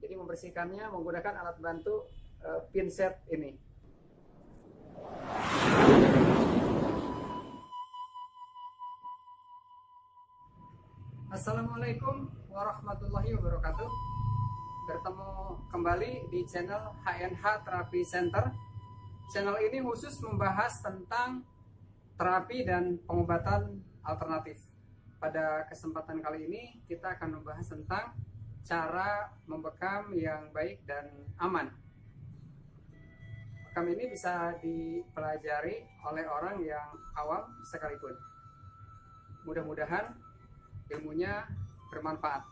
Jadi membersihkannya menggunakan alat bantu pinset ini. Assalamualaikum warahmatullahi wabarakatuh. Bertemu kembali di channel HNH Terapi Center. Channel ini khusus membahas tentang terapi dan pengobatan alternatif. Pada kesempatan kali ini kita akan membahas tentang cara membekam yang baik dan aman. Bekam ini bisa dipelajari oleh orang yang awam sekalipun. Mudah-mudahan ilmunya bermanfaat.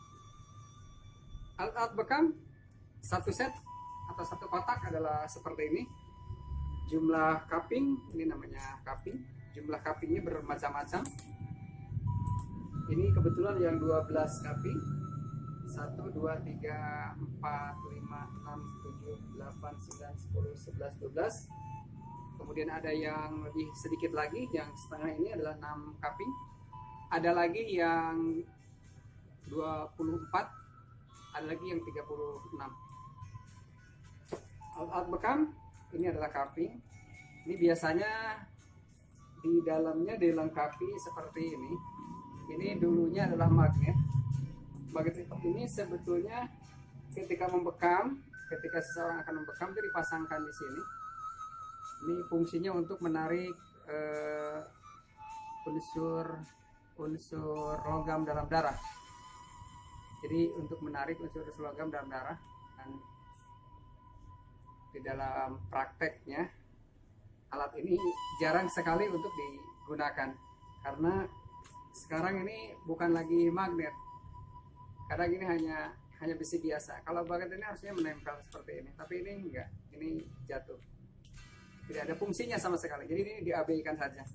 Alat-alat bekam satu set atau satu kotak adalah seperti ini. Jumlah cupping, ini namanya cupping. Jumlah cuppingnya bermacam-macam. Ini kebetulan yang 12 cupping. 1, 2, 3, 4, 5, 6, 7, 8, 9, 10, 11, 12. Kemudian ada yang lebih sedikit lagi, yang setengah ini adalah 6 cupping. Ada lagi yang 24, ada lagi yang 36. Alat bekam ini adalah cupping. Ini biasanya di dalamnya dilengkapi seperti ini. Ini dulunya adalah magnet. Magnet ini sebetulnya ketika membekam, ketika seseorang akan membekam itu dipasangkan di sini. Ini fungsinya untuk menarik unsur logam dalam darah. Jadi untuk menarik unsur logam dalam darah. Dan di dalam prakteknya alat ini jarang sekali untuk digunakan karena sekarang ini bukan lagi magnet. Kadang ini hanya besi biasa. Kalau magnet ini harusnya menempel seperti ini, tapi ini enggak. Ini jatuh. Tidak ada fungsinya sama sekali. Jadi ini diabaikan saja.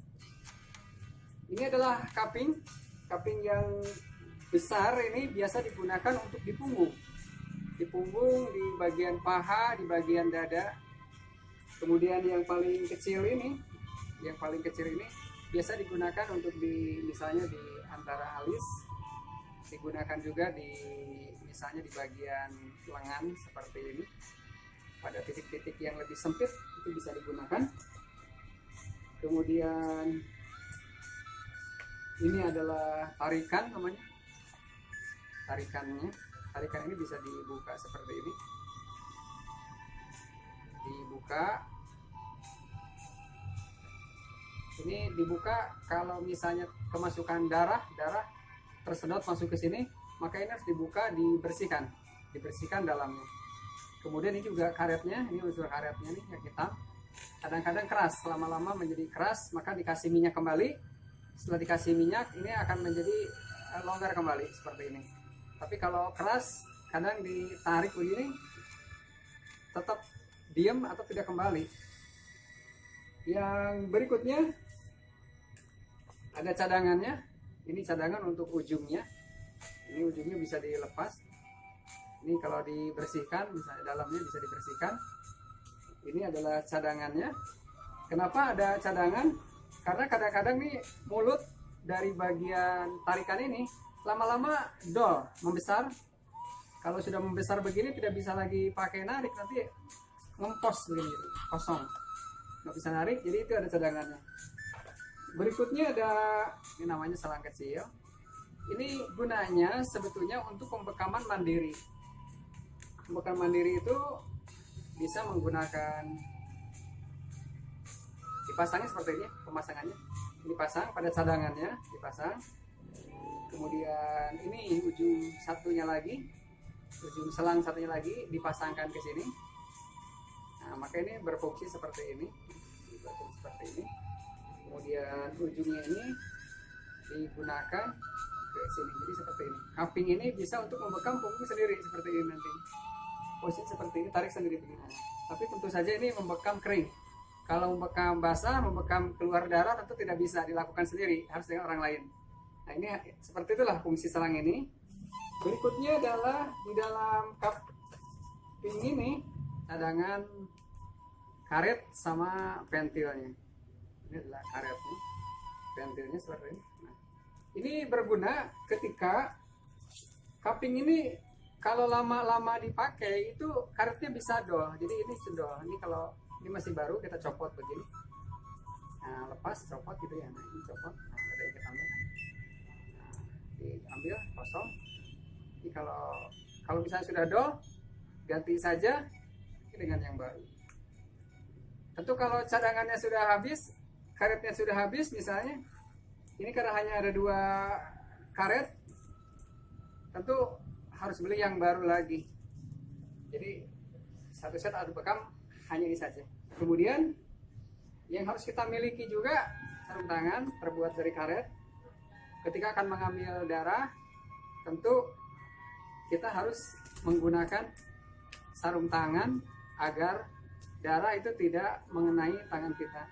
Ini adalah cupping. Cupping yang besar ini biasa digunakan untuk di punggung. Di punggung, di bagian paha, di bagian dada. Kemudian yang paling kecil ini biasa digunakan untuk misalnya di antara alis. Digunakan juga misalnya di bagian lengan seperti ini. Pada titik-titik yang lebih sempit itu bisa digunakan. Kemudian ini adalah tarikan namanya. Tarikan ini bisa dibuka seperti ini. Dibuka. Ini dibuka kalau misalnya kemasukan darah tersedot masuk ke sini, maka ini harus dibuka, dibersihkan dalamnya. Kemudian ini juga karetnya, ini unsur karetnya nih yang hitam. Kadang-kadang keras, lama-lama menjadi keras, maka dikasih minyak kembali. Setelah dikasih minyak, ini akan menjadi longgar kembali seperti ini. Tapi kalau keras, kadang ditarik begini, tetap diam atau tidak kembali. Yang berikutnya ada cadangannya. Ini cadangan untuk ujungnya. Ini ujungnya bisa dilepas. Ini kalau dibersihkan, misalnya dalamnya bisa dibersihkan. Ini adalah cadangannya. Kenapa ada cadangan? Karena kadang-kadang nih mulut dari bagian tarikan ini lama-lama dol, membesar. Kalau sudah membesar begini tidak bisa lagi pakai narik, nanti ngempos begini, kosong. Nggak bisa narik, jadi itu ada cadangannya. Berikutnya ada ini namanya selang kecil. Ini gunanya sebetulnya untuk pembekaman mandiri. Pembekaman mandiri itu bisa menggunakan dipasangnya seperti ini, pemasangannya. Dipasang pada cadangannya, dipasang. Kemudian ini ujung satunya lagi, ujung selang satunya lagi dipasangkan ke sini. Nah, maka ini berfungsi seperti ini. Berfungsi seperti ini. Kemudian ujungnya ini digunakan ke sini, jadi seperti ini. Cupping ini bisa untuk membekam punggung sendiri seperti ini nanti. Posisi seperti ini, tarik sendiri begini. Tapi tentu saja ini membekam kering. Kalau membekam basah, membekam keluar darah tentu tidak bisa dilakukan sendiri, harus dengan orang lain. Nah ini seperti itulah fungsi selang ini. Berikutnya adalah di dalam cupping ini cadangan karet sama ventilnya. Ini adalah karetnya, ventilnya seperti ini. Nah, ini berguna ketika cupping ini Kalau lama-lama dipakai itu karetnya bisa dol. Jadi ini cendol. Ini kalau ini masih baru kita copot begini. Nah, lepas copot gitu ya. Nah, ini copot. Nah, ada ikat ambil. Nah, diambil kosong. Ini kalau misalnya sudah dol, ganti saja dengan yang baru. Tentu kalau cadangannya sudah habis, karetnya sudah habis misalnya, ini karena hanya ada 2 karet, tentu harus beli yang baru lagi. Jadi satu set adu bekam hanya ini saja. Kemudian yang harus kita miliki juga sarung tangan terbuat dari karet. Ketika akan mengambil darah, tentu kita harus menggunakan sarung tangan agar darah itu tidak mengenai tangan kita.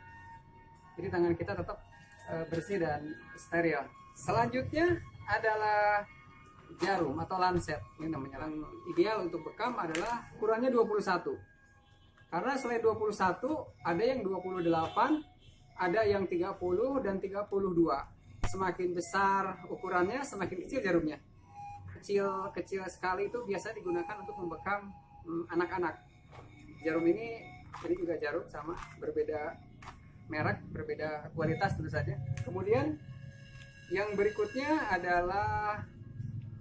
Jadi tangan kita tetap bersih dan steril. Selanjutnya adalah jarum atau lancet. Ini namanya. Yang ideal untuk bekam adalah ukurannya 21. Karena selain 21 ada yang 28, ada yang 30 dan 32. Semakin besar ukurannya, semakin kecil jarumnya. Kecil sekali itu biasa digunakan untuk membekam anak-anak. Jarum ini juga jarum sama, berbeda merek, berbeda kualitas tentu saja. Kemudian yang berikutnya adalah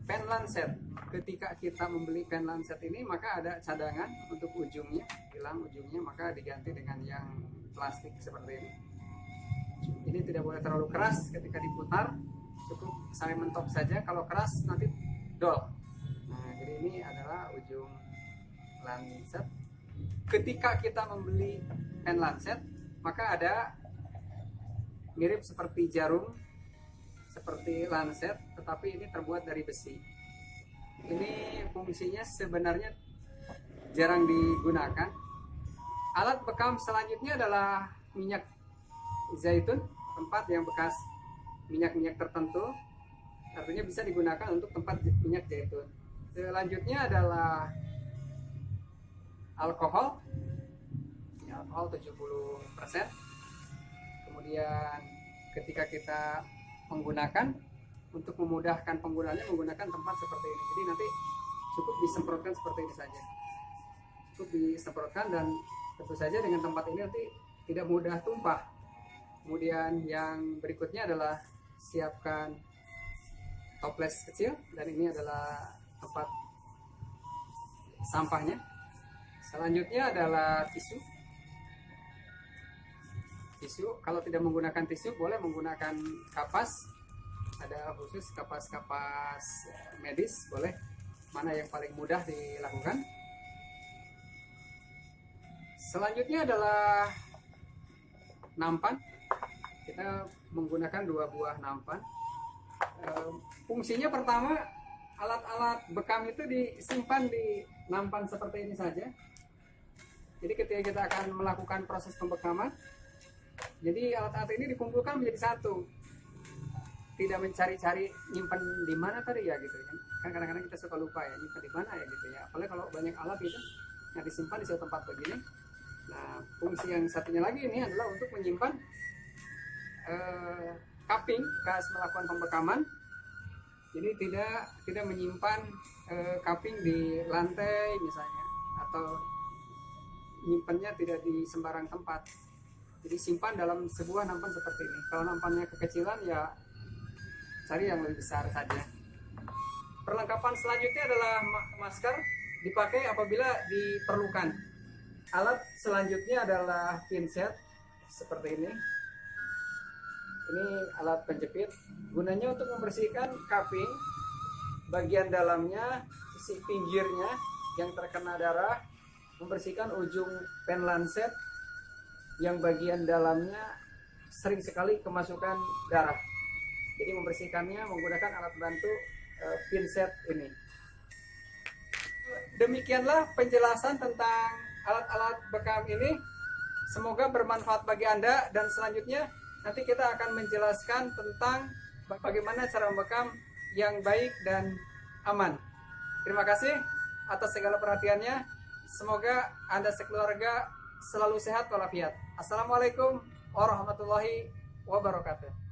pen lancet. Ketika kita membeli pen lancet ini, maka ada cadangan untuk ujungnya, hilang ujungnya, maka diganti dengan yang plastik seperti ini. Ini tidak boleh terlalu keras ketika diputar, cukup saya mentok saja. Kalau keras nanti dol. Nah, jadi ini adalah ujung lancet. Ketika kita membeli pen lancet, maka ada mirip seperti jarum, seperti lancet, tetapi ini terbuat dari besi. Ini fungsinya sebenarnya jarang digunakan. Alat bekam selanjutnya adalah minyak zaitun, tempat yang bekas minyak-minyak tertentu, artinya bisa digunakan untuk tempat minyak zaitun. Selanjutnya adalah alkohol, alkohol 70%. Kemudian ketika kita menggunakan, untuk memudahkan penggunanya menggunakan tempat seperti ini. Jadi nanti cukup disemprotkan seperti ini saja. Cukup disemprotkan dan tentu saja dengan tempat ini nanti tidak mudah tumpah. Kemudian yang berikutnya adalah siapkan toples kecil, dan ini adalah tempat sampahnya. Selanjutnya adalah tisu. Kalau tidak menggunakan tisu, boleh menggunakan kapas. Ada khusus kapas-kapas medis, boleh. Mana yang paling mudah dilakukan. Selanjutnya adalah nampan. Kita menggunakan 2 buah nampan. Fungsinya pertama, alat-alat bekam itu disimpan di nampan seperti ini saja. Jadi ketika kita akan melakukan proses pembekaman, jadi alat-alat ini dikumpulkan menjadi satu. Tidak mencari-cari nyimpan di mana tadi ya gitu kan. Kadang-kadang kita suka lupa ya nyimpan di mana ya gitu ya. Apalagi kalau banyak alat itu yang disimpan di suatu tempat begini. Nah, fungsi yang satunya lagi ini adalah untuk menyimpan cupping bekas melakukan pembekaman. Jadi tidak menyimpan cupping di lantai misalnya, atau nyimpannya tidak di sembarang tempat. Jadi simpan dalam sebuah nampan seperti ini. Kalau nampannya kekecilan ya cari yang lebih besar saja. Perlengkapan selanjutnya adalah masker, dipakai apabila diperlukan. Alat selanjutnya adalah pinset seperti ini. Ini alat penjepit, gunanya untuk membersihkan cupping, bagian dalamnya, sisi pinggirnya yang terkena darah, membersihkan ujung pen lancet yang bagian dalamnya sering sekali kemasukan darah. Jadi membersihkannya menggunakan alat bantu pinset ini. Demikianlah penjelasan tentang alat-alat bekam ini. Semoga bermanfaat bagi Anda, dan selanjutnya nanti kita akan menjelaskan tentang bagaimana cara membekam yang baik dan aman. Terima kasih atas segala perhatiannya. Semoga Anda sekeluarga selalu sehat walafiat. Assalamualaikum warahmatullahi wabarakatuh.